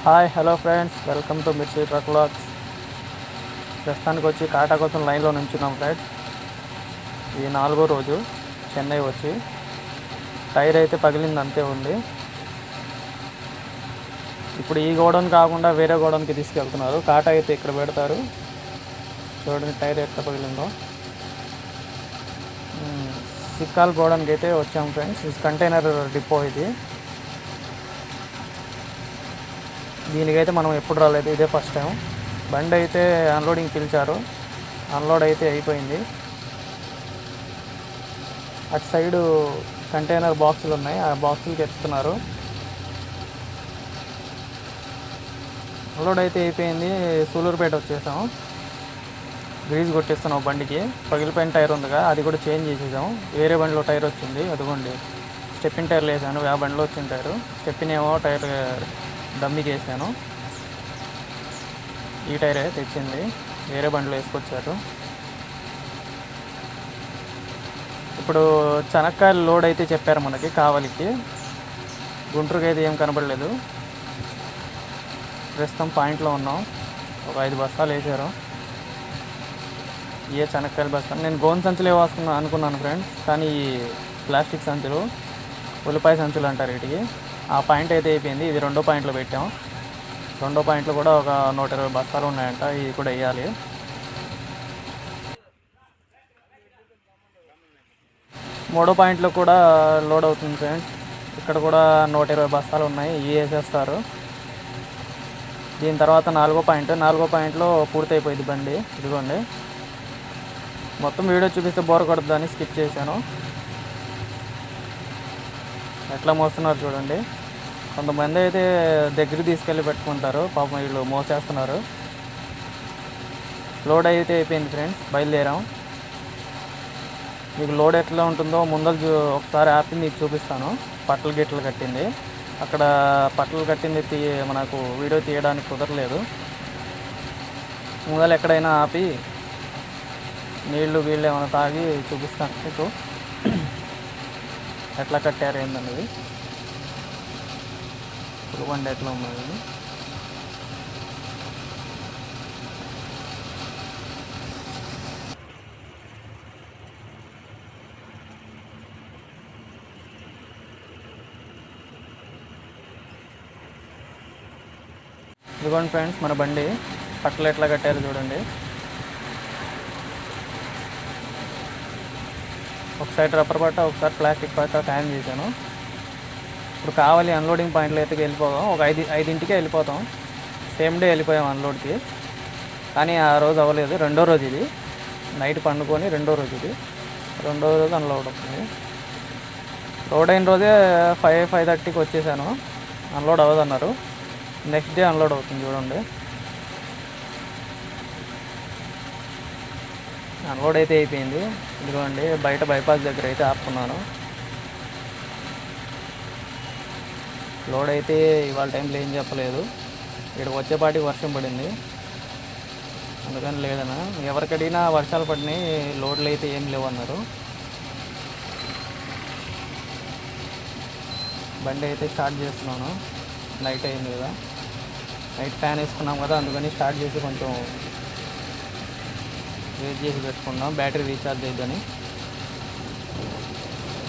Hi hello friends, welcome to మిర్చి truck vlogs. ప్రస్తుతానికి వచ్చి కాటా కోసం లైన్లో నుంచున్నాం ఫ్రెండ్స్. ఇది 4వ రోజు చెన్నై వచ్చి. టైర్ అయితే పగిలింది, అంతే ఉంది. ఇప్పుడు ఈ గోడౌన్ కాకుండా వేరే గోడౌన్కి తీసుకెళ్తున్నారు. కాటా అయితే ఇక్కడ పెడతారు. చూడండి టైర్ ఎట్లా పగిలిందో. సిక్కాల్ గోడౌన్కి అయితే వచ్చాం ఫ్రెండ్స్. ఇది కంటైనర్ డిపో. ఇది దీనికైతే మనం ఎప్పుడు రాలేదు, ఇదే ఫస్ట్ టైం. బండి అయితే అన్లోడింగ్ పిలిచారు, అన్లోడ్ అయితే అయిపోయింది. అటు సైడు కంటైనర్ బాక్సులు ఉన్నాయి, ఆ బాక్సులకి ఎత్తుతున్నారు. అన్లోడ్ అయితే అయిపోయింది. సూలూరుపేట వచ్చేసాం. గ్రీజ్ కొట్టిస్తున్నాం బండికి. పగిలిపోయిన టైర్ ఉందిగా, అది కూడా చేంజ్ చేసేసాం. వేరే బండిలో టైర్ వచ్చింది, అదిగోండి. స్టెప్పిన్ టైర్లు వేసాను, ఆ బండిలో వచ్చిన టైరు. స్టెప్పిన్ ఏమో టైర్ డమ్మీకి వేసాను. ఈ టైరే తెచ్చింది, వేరే బండిలో వేసుకొచ్చారు. ఇప్పుడు చెనక్కాయలు లోడ్ అయితే చెప్పారు మనకి కావలికి. గుంటూరుకి అయితే ఏం కనబడలేదు. ప్రస్తుతం పాయింట్లో ఉన్నాం. ఒక 5 బస్తాలు వేసారు. ఏ చెనక్కాయల బస్తాలు. నేను గోన్ సంచులు అనుకున్నాను ఫ్రెండ్స్, కానీ ఈ ప్లాస్టిక్ సంచులు, ఉల్లిపాయ సంచులు అంటారు వీటికి. ఆ పాయింట్ అయితే అయిపోయింది. ఇది 2వ పాయింట్లో పెట్టాం. 2వ పాయింట్లో కూడా ఒక 120 బస్తాలు ఉన్నాయంట, ఇవి కూడా వేయాలి. మూడో పాయింట్లో కూడా లోడ్ అవుతుంది ఫ్రెండ్స్. ఇక్కడ కూడా 120 బస్తాలు ఉన్నాయి, ఇవి వేసేస్తారు. దీని తర్వాత 4వ పాయింట్లో పూర్తయిపోయింది బండి. ఇదిగోండి, మొత్తం వీడియో చూపిస్తే బోర్ కొడుతుందని స్కిప్ చేశాను. ఎట్లా మోస్తున్నారు చూడండి. కొంతమంది అయితే దగ్గర తీసుకెళ్ళి పెట్టుకుంటారు, పాపం వీళ్ళు మోసేస్తున్నారు. లోడ్ అయితే అయిపోయింది ఫ్రెండ్స్, బయలుదేరాం. మీకు లోడ్ ఎట్లా ఉంటుందో ముందర ఒకసారి ఆపి మీకు చూపిస్తాను. పట్టలు గిట్టలు కట్టింది, అక్కడ పట్టలు కట్టింది మనకు వీడియో తీయడానికి కుదరలేదు. ముందర ఎక్కడైనా ఆపి నీళ్ళు ఏమైనా తాగి చూపిస్తాను మీకు ఎట్లా కట్టారు ఏందన్నది. బండి ఎట్లా ఉన్నది. ఇదిగోండి ఫ్రెండ్స్, మన బండి పట్టలు ఎట్లా కట్టారు చూడండి. ఒక సైడ్ రబ్బర్ పట్ట, ఒకసారి ప్లాస్టిక్ పట్ట ట్యాన్ చేశాను. ఇప్పుడు కావాలి అన్లోడింగ్ పాయింట్లో అయితే వెళ్ళిపోదాం. ఒక 5ంటికే వెళ్ళిపోతాం. సేమ్ డే వెళ్ళిపోయాం అన్లోడ్కి, కానీ ఆ రోజు అవ్వలేదు. 2వ రోజు ఇది. నైట్ పండుకొని 2వ రోజు ఇది. 2వ రోజు అన్లోడ్ అవుతుంది. లోడ్ అయిన రోజే 5:30కి వచ్చేసాను. అన్లోడ్ అవ్వదన్నారు. నెక్స్ట్ డే అన్లోడ్ అవుతుంది. చూడండి, అన్లోడ్ అయితే అయిపోయింది. ఇదిగోండి, బయట బైపాస్ దగ్గర అయితే ఆపుకున్నాను. లోడ్ అయితే ఇవాళ టైంలో ఏం చెప్పలేదు. ఇక్కడ వచ్చేపాటికి వర్షం పడింది, అందుకని లేదన్నా. ఎవరికి అడిగినా వర్షాలు పడినాయి, లోడ్లు అయితే ఏం లేవు అన్నారు. బండి అయితే స్టార్ట్ చేస్తున్నాను. నైట్ అయింది కదా, నైట్ ఫ్యాన్ వేసుకున్నాం కదా, అందుకని స్టార్ట్ చేసి కొంచెం వెయిట్ చేసి పెట్టుకున్నాం, బ్యాటరీ రీఛార్జ్ అయ్యిద్దని.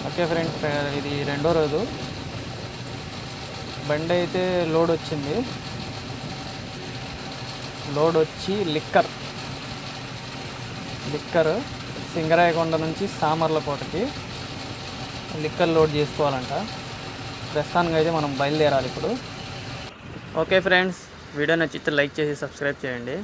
ఓకే ఫ్రెండ్స్, ఇది 2వ రోజు. బండి అయితే లోడ్ వచ్చింది. లోడ్ వచ్చి లిక్కర్ సింగరాయకొండ నుంచి సామర్లకోటకి లిక్కర్ లోడ్ చేసుకోవాలంట. ప్రస్తుతానికి అయితే మనం బయలుదేరాలి ఇప్పుడు. ఓకే ఫ్రెండ్స్, వీడియో నచ్చితే లైక్ చేసి సబ్స్క్రైబ్ చేయండి.